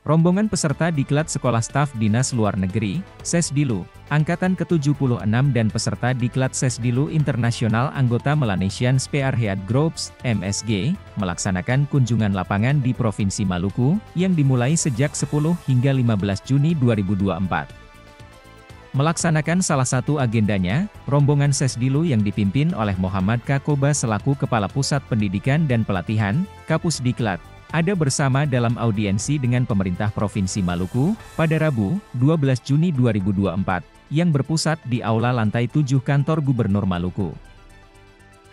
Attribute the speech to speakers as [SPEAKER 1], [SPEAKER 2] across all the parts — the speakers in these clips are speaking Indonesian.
[SPEAKER 1] Rombongan peserta Diklat Sekolah Staf Dinas Luar Negeri, Sesdilu, Angkatan ke-76 dan peserta Diklat Sesdilu Internasional anggota Melanesian Spearhead Groups, MSG, melaksanakan kunjungan lapangan di Provinsi Maluku, yang dimulai sejak 10 hingga 15 Juni 2024. Melaksanakan salah satu agendanya, rombongan Sesdilu yang dipimpin oleh Muhammad Kakoba selaku Kepala Pusat Pendidikan dan Pelatihan, Kapus Diklat, ada bersama dalam audiensi dengan pemerintah Provinsi Maluku, pada Rabu, 12 Juni 2024, yang berpusat di Aula Lantai 7 Kantor Gubernur Maluku.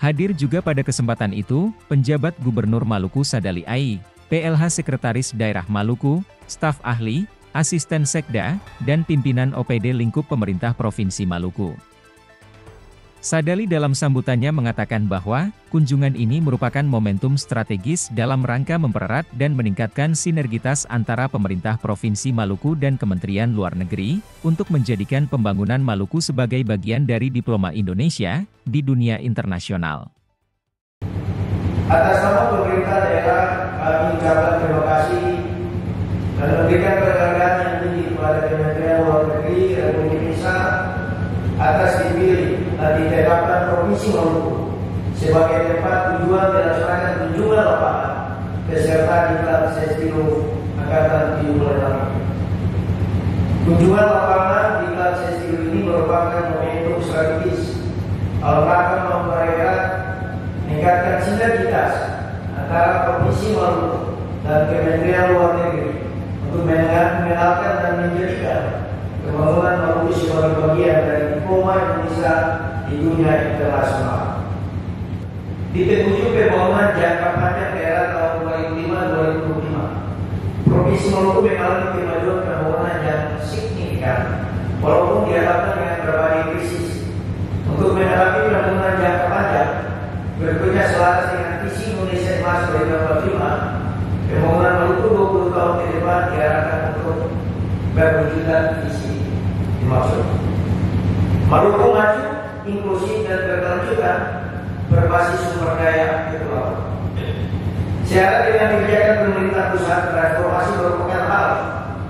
[SPEAKER 1] Hadir juga pada kesempatan itu, penjabat Gubernur Maluku Sadali Ai, PLH Sekretaris Daerah Maluku, staf ahli, asisten sekda, dan pimpinan OPD lingkup pemerintah Provinsi Maluku. Sadali dalam sambutannya mengatakan bahwa, kunjungan ini merupakan momentum strategis dalam rangka mempererat dan meningkatkan sinergitas antara pemerintah Provinsi Maluku dan Kementerian Luar Negeri, untuk menjadikan pembangunan Maluku sebagai bagian dari diploma Indonesia, di dunia internasional.
[SPEAKER 2] Atas nama pemerintah daerah, kami ucapkan terima kasih dan memberikan penghargaan yang tinggi kepada Kementerian Luar Negeri Republik Indonesia atas dipilih dan ditetapkan Provinsi Maluku sebagai tempat tujuan dilaksanakan kunjungan lapangan peserta Diklat Sesdilu Angkatan 76. Kunjungan lapangan Diklat Sesdilu ini merupakan momentum strategis dalam rangka mempererat meningkatkan sinergitas antara Provinsi Maluku dan Kementerian Luar Negeri untuk mengenalkan dan menjadikan pembangunan Maluku sebagai bagian dari diploma Indonesia di dunia internasional. Ditunjuk pembangunan jangka panjang daerah tahun 2005-2025. Provinsi Maluku mengalami kemajuan pembangunan yang signifikan, walaupun dihadapkan dengan berbagai krisis. Untuk menghadapi pembangunan jangka panjang, bekerja selaras dengan visi Indonesia Emas 2045, pembangunan Maluku 20 tahun ke depan diarahkan untuk berwujudan visi dimaksud. Maluku maju, inklusif dan berkelanjutan, berbasis sumber daya kepulauan. Syarat dengan kebijakan pemerintah pusat, transformasi merupakan hal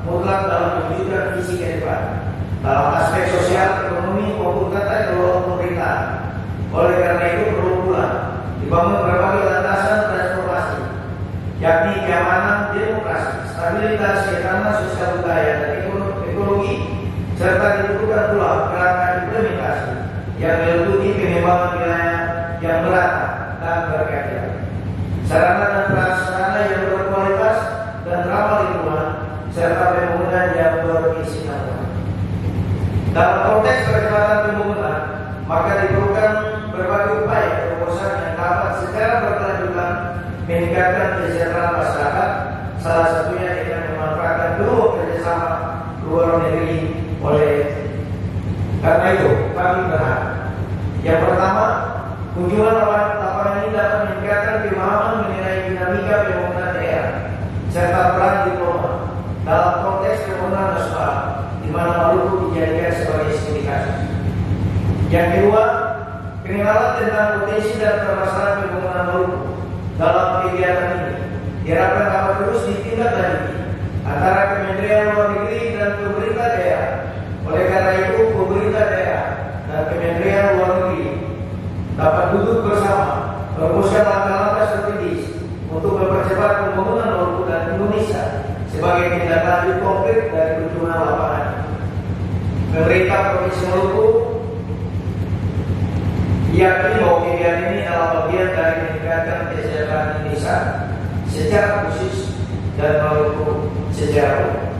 [SPEAKER 2] mutlak dalam mewujudkan visi ke depan dalam aspek sosial, ekonomi maupun tata kelola pemerintahan. Oleh karena itu perlu pula dibangun berbagai landasan transformasi, yakni keamanan, demokrasi, stabilitas, ketahanan sosial budaya dan ekologi, serta dibutuhkan pula kerangka implementasi yang meliputi pengembangan wilayah yang merata dan berkeadilan, sarana dan prasarana yang berkualitas dan ramah lingkungan, serta pembangunan yang berkesinambungan. Dalam konteks percepatan pembangunan, maka diperlukan berbagai upaya terobosan yang dapat secara berkelanjutan meningkatkan kesejahteraan masyarakat, salah satunya dengan memanfaatkan peluang kerjasama luar negeri. Oleh karena itu, kami berharap yang pertama, kunjungan lapangan ini dapat meningkatkan pemahaman mengenai dinamika pembangunan daerah serta peran diploma dalam konteks pembangunan nasional, di mana Maluku dijadikan sebagai studi kasus. Yang kedua, pengenalan tentang potensi dan permasalahan pembangunan Maluku dalam kegiatan ini diharapkan dapat terus ditindaklanjuti antara Kementerian Luar Negeri dan pemerintah daerah. Oleh karena itu, pemerintah daerah dan Kementerian Luar Negeri dapat duduk bersama merumuskan langkah-langkah strategis untuk mempercepat pembangunan Maluku dan Indonesia sebagai tindak lanjut konkret dari kunjungan lapangan. Pemerintah Provinsi Maluku yakni bahwa kegiatan ini adalah bagian dari meningkatkan kesejahteraan Indonesia secara khusus dan Maluku secara umum.